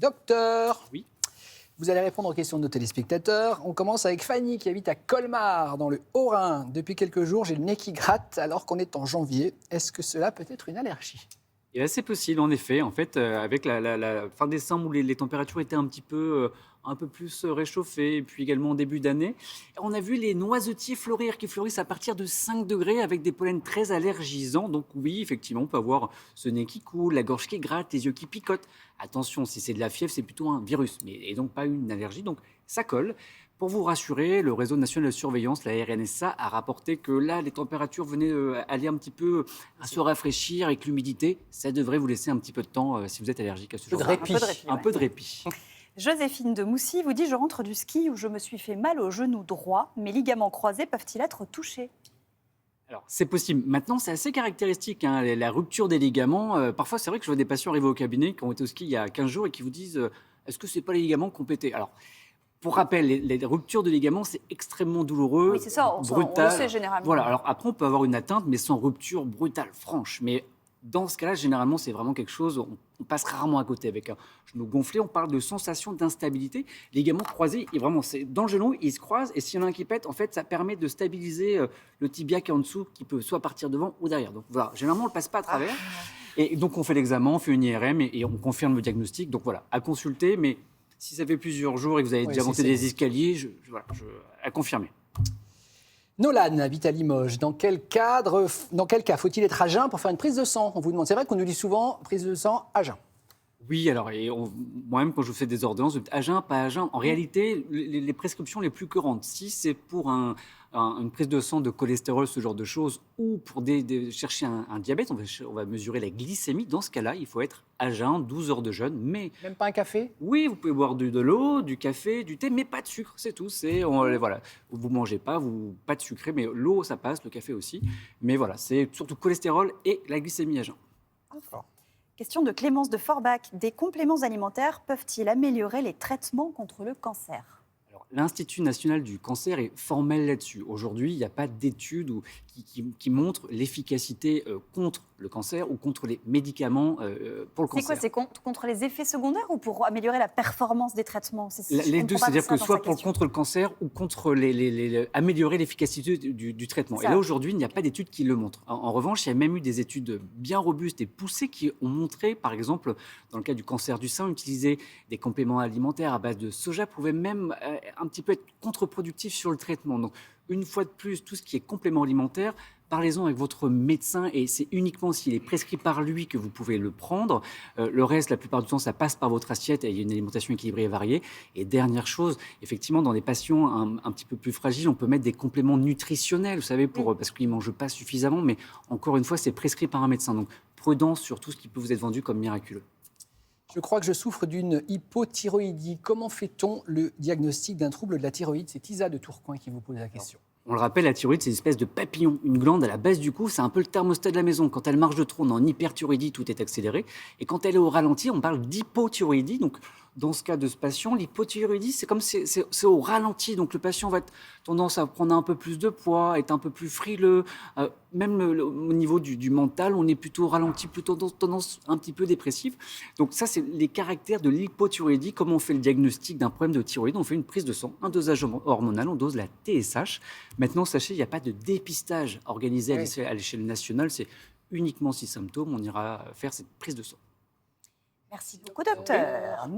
Docteur, Oui. vous allez répondre aux questions de nos téléspectateurs. On commence avec Fanny qui habite à Colmar, dans le Haut-Rhin. Depuis quelques jours, j'ai le nez qui gratte alors qu'on est en janvier. Est-ce que cela peut être une allergie ? Et là, c'est possible, en effet. En fait, avec la fin décembre où les températures étaient un peu plus réchauffées, et puis également en début d'année, on a vu les noisetiers fleurir, qui fleurissent à partir de 5 degrés avec des pollens très allergisants. Donc oui, effectivement, on peut avoir ce nez qui coule, la gorge qui gratte, les yeux qui picotent. Attention, si c'est de la fièvre, c'est plutôt un virus, et donc pas une allergie. Donc ça colle. Pour vous rassurer, le réseau national de surveillance, la RNSA, a rapporté que là, les températures venaient aller un petit peu à se rafraîchir avec l'humidité. Ça devrait vous laisser un petit peu de temps si vous êtes allergique à ce genre de répit. Un peu de répit. Joséphine de Moussy vous dit « Je rentre du ski où je me suis fait mal au genou droit. Mes ligaments croisés peuvent-ils être touchés ?» Alors, c'est possible. Maintenant, c'est assez caractéristique, hein, la rupture des ligaments. Parfois, c'est vrai que je vois des patients arriver au cabinet qui ont été au ski il y a 15 jours et qui vous disent est-ce que ce n'est pas les ligaments qui ont pété ? Alors, pour rappel, les ruptures de ligaments, c'est extrêmement douloureux, Oui, c'est ça, on brutal. le sait généralement. Voilà, alors après, on peut avoir une atteinte, mais sans rupture brutale, franche. Mais dans ce cas-là, généralement, c'est vraiment quelque chose, on passe rarement à côté avec un genou gonflé. On parle de sensation d'instabilité. Les ligaments croisés, et vraiment, c'est dans le genou, ils se croisent, et s'il y en a un qui pète, en fait, ça permet de stabiliser le tibia qui est en dessous, qui peut soit partir devant ou derrière. Donc voilà, généralement, on ne le passe pas à travers. Et donc, on fait l'examen, on fait une IRM, et on confirme le diagnostic. Donc voilà, à consulter, mais si ça fait plusieurs jours et que vous avez déjà monté des escaliers, à confirmer. Nolan habite à Limoges. Dans quel cas faut-il être à jeun pour faire une prise de sang ? On vous demande. C'est vrai qu'on nous dit souvent prise de sang à jeun. Oui, alors, moi-même, quand je vous fais des ordonnances, à jeun, pas à jeun, en réalité, les prescriptions les plus courantes, si c'est pour une prise de sang de cholestérol, ce genre de choses, ou pour chercher un diabète, on va mesurer la glycémie. Dans ce cas-là, il faut être à jeun, 12 heures de jeûne, mais... Même pas un café ? Oui, vous pouvez boire de l'eau, du café, du thé, mais pas de sucre, c'est tout. Voilà, vous mangez pas de sucré, mais l'eau, ça passe, le café aussi. Mais voilà, c'est surtout cholestérol et la glycémie à jeun. D'accord. Question de Clémence de Forbach. Des compléments alimentaires peuvent-ils améliorer les traitements contre le cancer ? Alors, l'Institut national du cancer est formel là-dessus. Aujourd'hui, il n'y a pas d'études qui montrent l'efficacité contre le cancer ou contre les médicaments pour le cancer. C'est quoi ? C'est contre les effets secondaires ou pour améliorer la performance des traitements ? Les deux, c'est-à-dire que soit contre le cancer ou contre améliorer l'efficacité du traitement. Et là, aujourd'hui, il n'y a pas d'études qui le montrent. En revanche, il y a même eu des études bien robustes et poussées qui ont montré, par exemple, dans le cas du cancer du sein, utiliser des compléments alimentaires à base de soja pouvait même un petit peu être contre-productif sur le traitement. Donc, une fois de plus, tout ce qui est complément alimentaire, parlez-en avec votre médecin et c'est uniquement s'il est prescrit par lui que vous pouvez le prendre. Le reste, la plupart du temps, ça passe par votre assiette et il y a une alimentation équilibrée et variée. Et dernière chose, effectivement, dans des patients un petit peu plus fragiles, on peut mettre des compléments nutritionnels, vous savez, parce qu'ils ne mangent pas suffisamment, mais encore une fois, c'est prescrit par un médecin. Donc, prudence sur tout ce qui peut vous être vendu comme miraculeux. Je crois que je souffre d'une hypothyroïdie. Comment fait-on le diagnostic d'un trouble de la thyroïde ? C'est Isa de Tourcoing qui vous pose la question. On le rappelle, la thyroïde, c'est une espèce de papillon, une glande à la base du cou, c'est un peu le thermostat de la maison. Quand elle marche de trop, on est en hyperthyroïdie, tout est accéléré. Et quand elle est au ralenti, on parle d'hypothyroïdie. Donc, dans ce cas de ce patient, l'hypothyroïdie, c'est comme c'est au ralenti. Donc, le patient va être tendance à prendre un peu plus de poids, être un peu plus frileux. Même au niveau du mental, on est plutôt au ralenti, plutôt tendance un petit peu dépressive. Donc, ça, c'est les caractères de l'hypothyroïdie. Comment on fait le diagnostic d'un problème de thyroïde ? On fait une prise de sang, un dosage hormonal, on dose la TSH. Maintenant, sachez, il n'y a pas de dépistage organisé à l'échelle nationale. C'est uniquement 6 symptômes. On ira faire cette prise de sang. Merci beaucoup, docteur.